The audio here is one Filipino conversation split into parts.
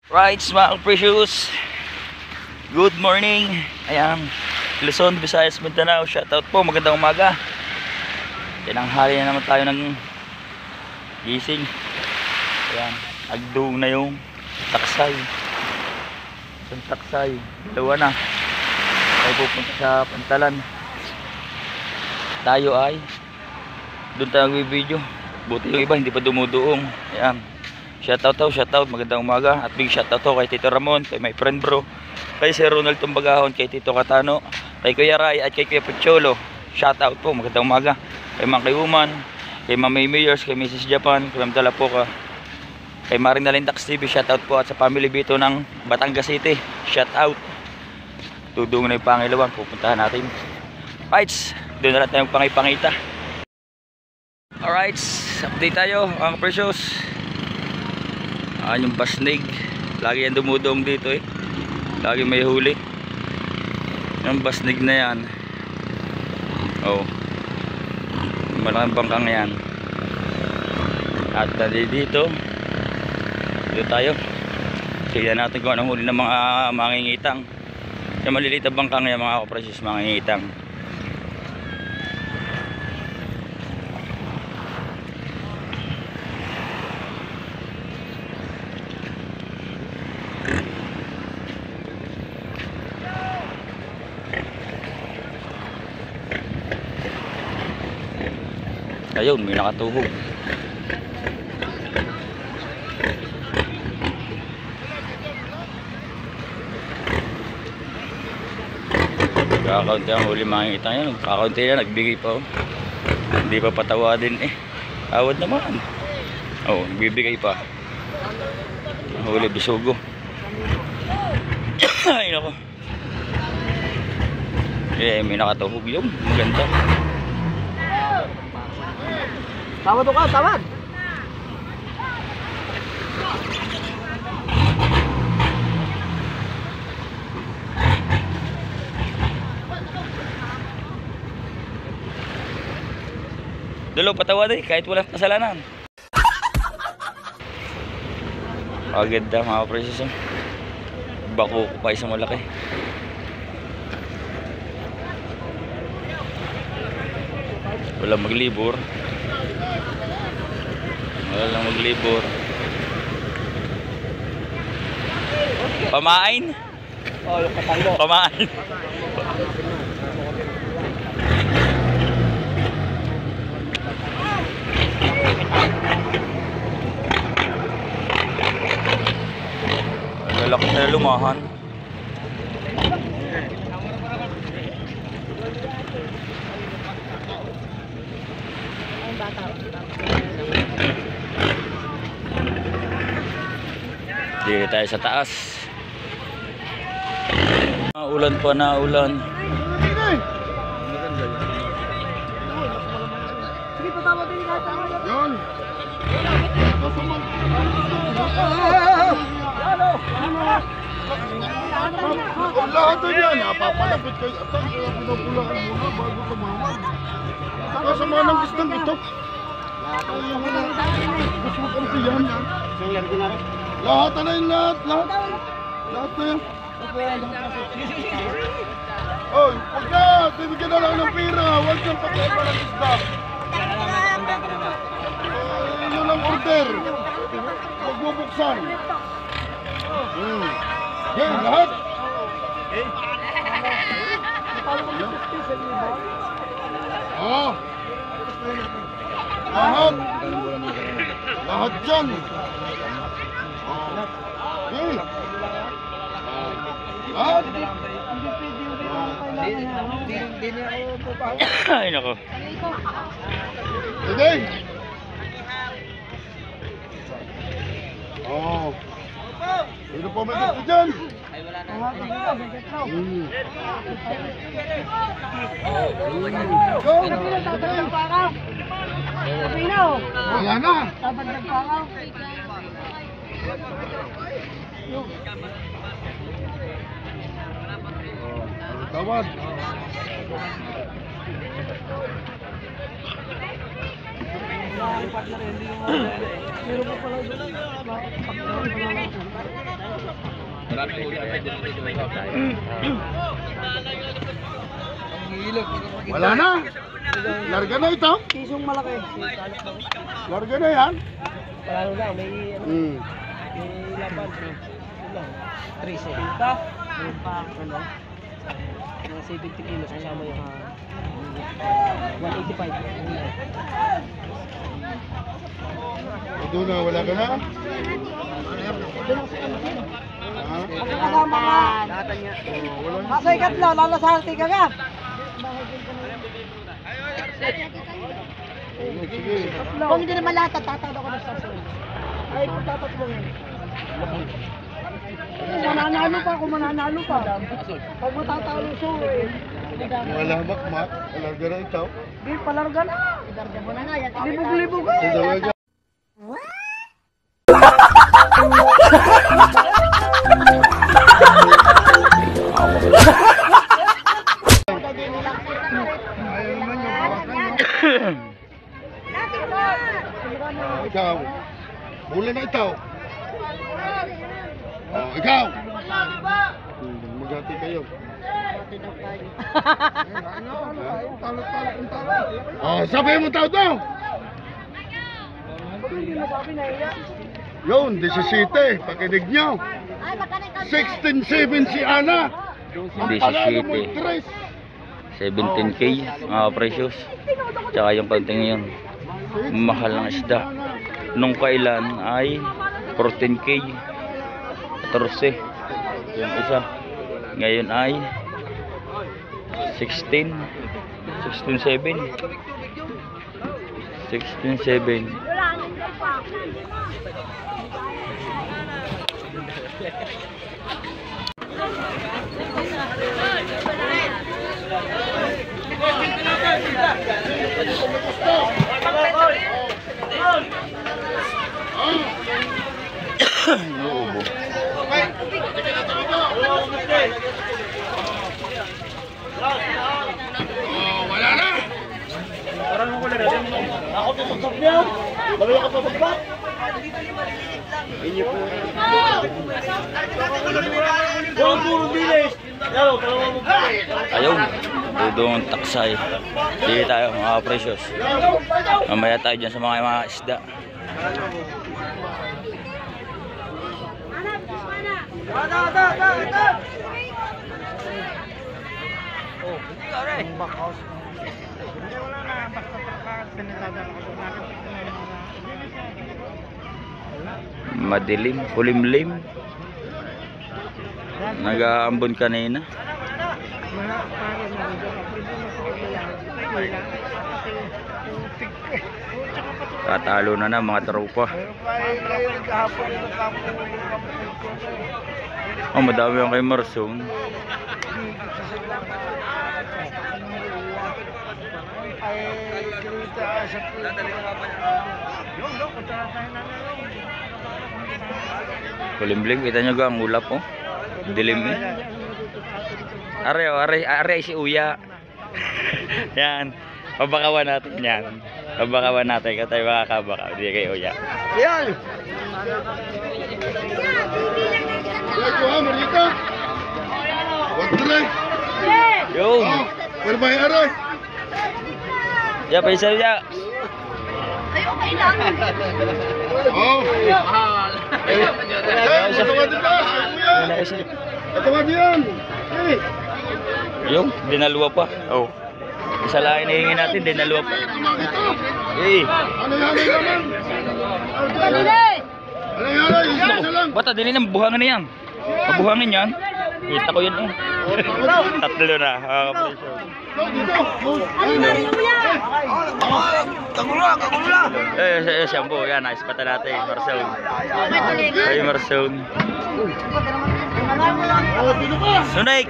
Right, mga precious. Good morning. Ayan, Luzon, Visayas, Mindanao. Shoutout po, magandang umaga. Tinanghali na naman tayo ng gising. Ayan, agdung na yung taksay. Isang taksay, dalawa na. Tayo pupunta sa Pantalan. Tayo ay doon tayo nag-video. Buti yung iba hindi pa dumuduong. Ayan, shoutout, magandang umaga. At big shoutout to kay Tito Ramon, kay my friend bro, kay Sir Ronald Tumbagahon, kay Tito Katano, kay Kuya Ray at kay Kuya Pucholo. Shoutout po, magandang umaga. Kay Mang Kayuman, kay Mamay Mayors, kay Mrs. Japan, kay Ma'am Dalapoka, kay Maring Nalindax TV, shoutout po. At sa family Bito ng Batangas City, shoutout. Tudong na yung Pangilawan, pupuntahan natin. Fights, doon na natin yung pangipangita. Alright, update tayo mga precious. Yung basnig, lagi yan dumudong dito eh, lagi may huli yung basnig na yan. Oh, malaking bangkang yan. At dito tayo, tignan natin kung anong huli ng mga mangingitang. Yung maliliit na bangkang yan mga kaprecious, mangingitang. Ayun, may nakatuhog. Kakaunti ang huli makikita yan. Kakaunti yan, nagbigay pa oh. Hindi pa patawa din eh. Awad naman. Oh, nagbibigay pa. Huli bisugo. Ay nako. Eh, may nakatuhog yun. Maganda. Tawad ka, tawad. Dulo, patawad eh, kahit walang kasalanan. Agad mga precious. Bako ko pa isang malaki. Walang maglibor. Walang maglibor. Pamain? Oh, yung katalo. Pamain. Lalaki na lumahan. Dito tayo sa taas. Ulan pa na ulan. Sige, patama din ka. Yan. Ang lahat na yan, napapalapit kayo. At ang pinapulaan muna bago tumawag. Kasama ng isdang ito. Gusto mo kami yan. Lahat na yun, lahat. Lahat na yan. Oy, huwag na. Bibigyan na lang ng pera. Huwag kang pakiapa ng isda. Yun ang order. Huwag mo buksan. Yan, lahat. Oh. Lahat. Lahat dyan. Okay. Lahat. Ay nako. Okay. Oh. Sino po may gusto dyan? Wala na. Tawad. Meron pa pala doon. Wala na. Larga na ito. Pisong malaki. Larga na yan. Wala lang, may Hmm. may laban. Ito lang. 370. Meron pa ano? Mga 70 kilos kasama yung 185. Ito na, wala ka na. Kasama ka. Masay katlo, lalo sa hati ka ka. Sige. Kung hindi naman lahat, tatawag ako ng sasawin. Ay, pagtatatlo yun. Mananalo pa, kung mananalo pa. Pag matatalo siya, eh. Wala makmak. Larga na ito. Di, palarga na. Libog-libog. Ito na. Ikaw. Mula na ito. Oh, ikaw. Magati kayo. Oh, sabi mo tao daw. Yun, 17. Pakinig nyo. 16-7 si Ana. Ang panalo mo 3. 17K mga precious. Tsaka yung konting yun, mahal ng isda. Nung kailan ay 14K, 14 yung isa. Ngayon ay 16, 16.7, 16.7. Nuubo. Wala na. Ako tututok niya. Balik ka pa. Yung puro bilis. Ayaw, dudong taksay. Hindi tayo mga precious. Mamaya tayo dyan sa mga isda. Madilim, kulimlim. Nag-aambon kanina. Tatalo na mga tropa. Oh, madami yung kay Marsong. Kulimlim, kita nyo ga ang ulap oh. Dilim eh. Are si Uya. Yan. Pabakawan natin yan. Pabakawan natin katay makakabaka. Hindi kay Uya. Yan. Ito ha, Marita. Wag tuloy. Yung. Oh, pero may aray. Ya, paisal ya. Oh. Ito nga din ba? Ito nga din. Hey. Yung, dinaluwa pa. Oh. Isa lang hinihingin natin, dinaluwa pa. Eh. Ano yan naman? Ano yan? Isa lang. Bata, din ang buhangan na yan. Mabuhangin yan. Kita ko yun eh. Tatlo na. Siyambo. Yan, nice pata natin. Marcel. Ay, Marcel. Sunik!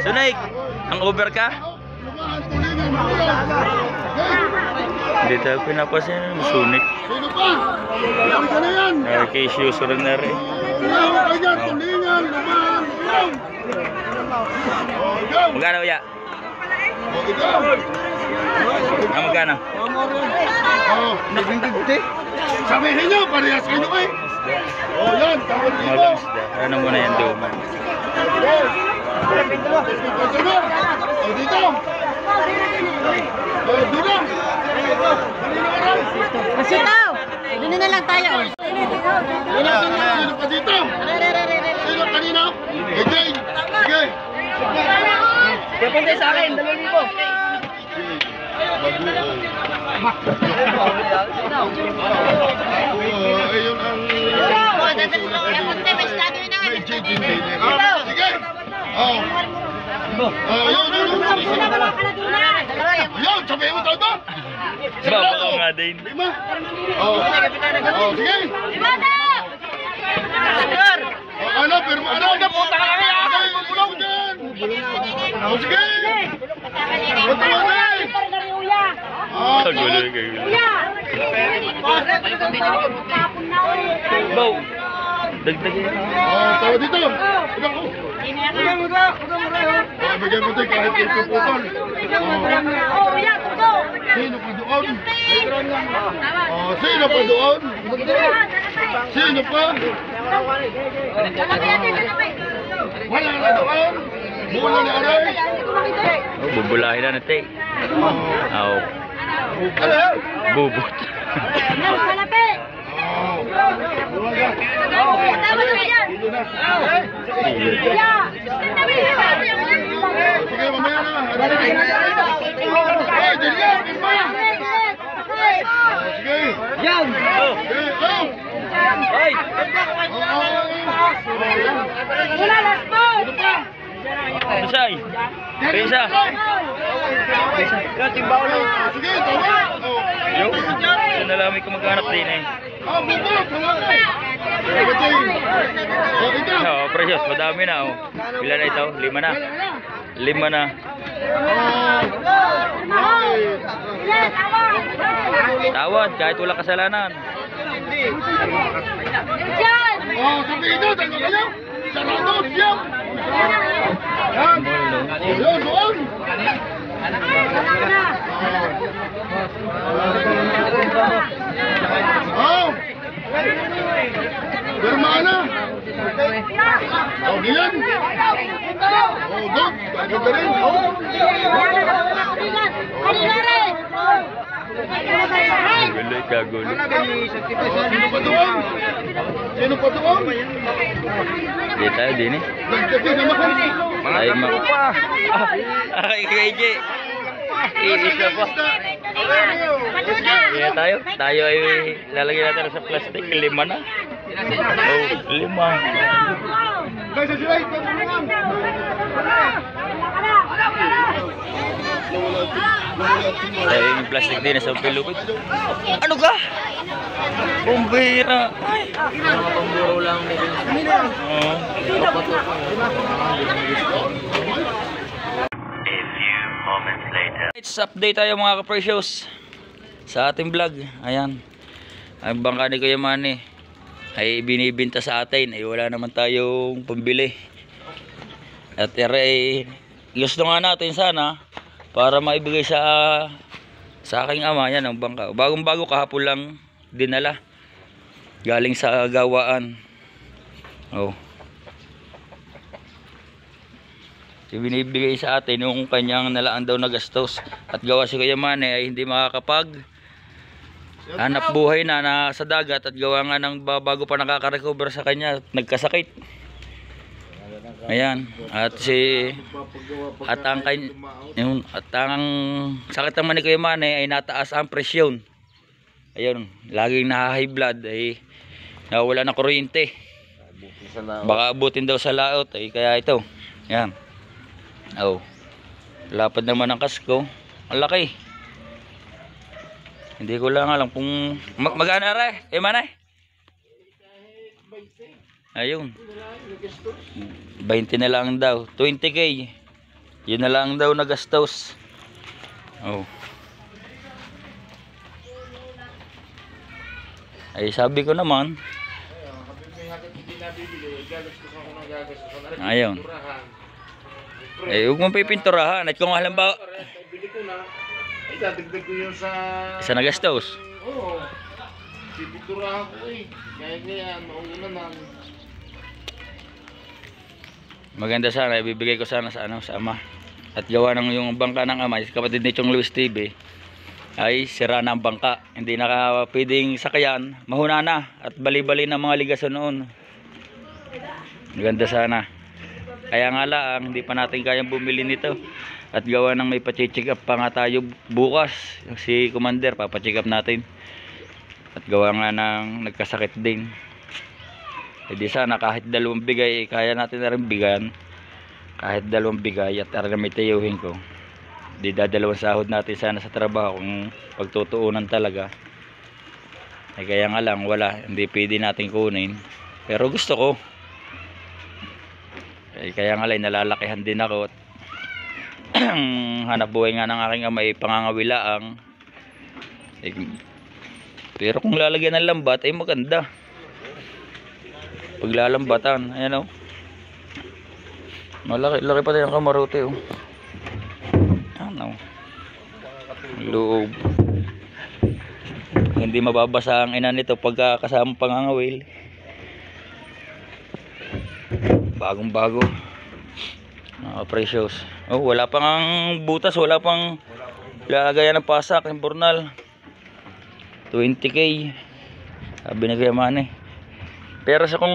Sunik! Ang over ka? Hindi tayo pinapasin. Sunik. Sino pa? Ano ka na yan? Kay Shuso rin na rin. Ano ka dyan? Tulingan, lumahan. Magkano ya? Ikaw. Magkano? Oh, naging 50. Sabihin nyo, parehas kayo eh. isda. Oh, yan. Tawad dito. Malang isda. Ano muna yan, duman. Oh, dito. Oh, dito. Masitaw! Doon na lang tayo. Sino pa dito? Sino kanina? AJ. Sige. Depende sa akin, 2,000. Ayun ang... Sige. Oh. Ayun, sabihin mo talaga. Baka nga din. Lima. Oh, sige. Ano, pero ano? Punta ka kami. Bulong dyan. Oh, sige. Punta ka kami. Kagulo, kagulo. Bow! Dagdagin. Oh, tawa dito. Ilang ko. Bigyan mo tayo kahit ito putol. Sino pa doon? Oh, sino pa doon? Sino pa? Wala na doon. Mula na aray. Oh, bubulahin na natin. Oh. Bubot. Sige, mamaya na. Ay, dyan yan. Sige. Yan! Sige, oh. Ay! Ano pa? Isay! Pisa! Sige, tawa. Yo! Ito na lang may kumaghanap din eh. Ah, bubot. Tawa. Ito. Oh, ito. Oh, precious, madami na oh. Ilan na ito? 5 na. 5 na. Tawad, kahit wala kasalanan. Oh, sabihin nyo, dalawa kayo. Sarado, siyam. Yan. Yun, doon. Oh. Bermana. Oh, diyan. Oh, dog. Gaganda rin. Gulo, kagulo. Sino pa doon? Sino pa doon? Di tayo din eh. Nagtagin naman. Ay, ay, KJ. Iisa pa. Kaya tayo. Tayo ay lalagyan natin sa plastic. 5 na. Oh, 5. Guys, sila ito. Tayo yung plastic din sa pilupit. Ano ka? Bumbira. Ay. Pamburo lang nila. Oh. It's update tayo mga ka-precious sa ating vlog. Ayan. Ang bangka ni Kuya Manny ay binibinta sa atin. Ay wala naman tayong pambili. At ay gusto nga natin sana para maibigay sa aking ama. Yan ang bangka. Bagong bago kahapon lang dinala. Galing sa gawaan. Oh. Binibigay sa atin yung kanyang nalaan daw na gastos. At gawa si Kuya Manny ay hindi makakapag hanap buhay na sa dagat. At gawa nga ng bago pa nakaka-recover sa kanya, nagkasakit. Ayan. At ang sakit naman ni Kuya Manny ay nataas ang presyon. Ayun, laging na-high blood, ay nawala ng kuryente. Baka abutin daw sa laot, ay kaya ito. Ayan. Oh. Lapad naman ang kasko. Ang laki. Hindi ko lang alam kung magana ra eh manay. Ayun. 20 na lang daw. 20k. Yun na lang daw na gastos. Oh. Ay sabi ko naman. Ayun. Eh, huwag mong pipinturahan. At kung halimbawa, Bili ko na. Ay, dadagdag ko yun sa... isa na gastos. Oo. Pipiturahan ko eh. Kaya mauna na. Maganda sana, ibibigay ko sana sa ano, sa ama. At gawa ng yung bangka ng ama, kapatid ni Chong Luis TV, ay sira na ang bangka. Hindi na pwedeng sakayan, mahuna na at bali-bali na mga ligason noon. Maganda sana. Kaya nga lang, hindi pa natin kayang bumili nito. At gawa ng may pa-check up pa nga tayo bukas. Si Commander, papacheck up natin. At gawa nga ng nagkasakit din. Hindi sana kahit 2 bigay, kaya natin na rin bigan. Kahit 2 bigay at tara na may tayuhin ko. Di dadalawang sahod natin sana sa trabaho kung pagtutuunan talaga. Eh kaya nga lang wala, hindi pwede natin kunin. Pero gusto ko. Eh kaya nga lang nalalakihan din ako. Hanap buhay nga ng aking ama ay pangangawilaang. Eh, pero kung lalagyan ng lambat ay maganda. Paglalambatan, ayan o. Malaki pa tayo ang kamarote o. Ano? Loob. Hindi mababasa ang ina nito pagka kasama pangangawil. Bagong bago. Precious. Oh, wala pang ang butas, wala pang lagayan ng pasak, yung burnal. 20k. Sabi na Kuya Manny. Pero sa kung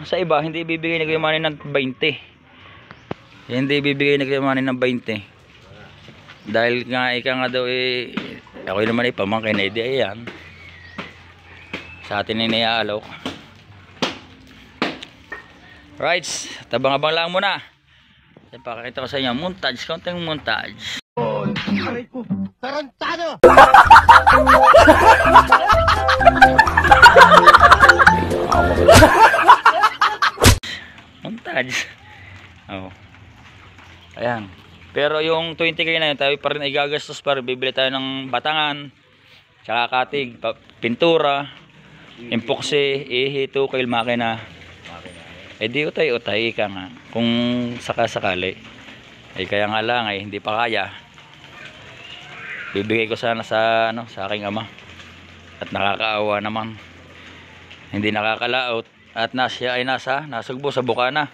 sa iba hindi ibibigay ni Kuya Manny ng 20. Hindi ibibigay ni Kuya Manny ng 20. Dahil nga ika nga daw eh ako naman ay pamangkin na ideya yan. Sa atin ay naiaalok. Right, tabang-abang lang muna. Yan, pakakita ko sa inyo montage, konting montage. Tarantado! Montage. Oh. Ayan. Pero yung 20k na yun, tayo pa rin ay gagastos para bibili tayo ng batangan, tsaka katig, pintura, impokse, ihi, tukil, makina. Eh di utay-utay ka nga kung sakasakali. Eh kaya nga lang ay hindi pa kaya. Bibigay ko sana sa ano, sa aking ama. At nakakaawa naman. Hindi nakakalaot at siya ay nasugbo sa Bukana.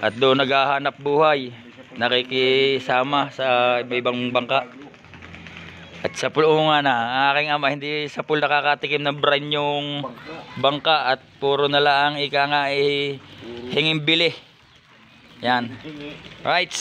At doon naghahanap buhay. Nakikisama sa ibang bangka. At sa pulungan na, ang aking ama hindi sa pool nakakatikim ng brand yung bangka at puro na lang ika nga hinging bili. Yan. Right.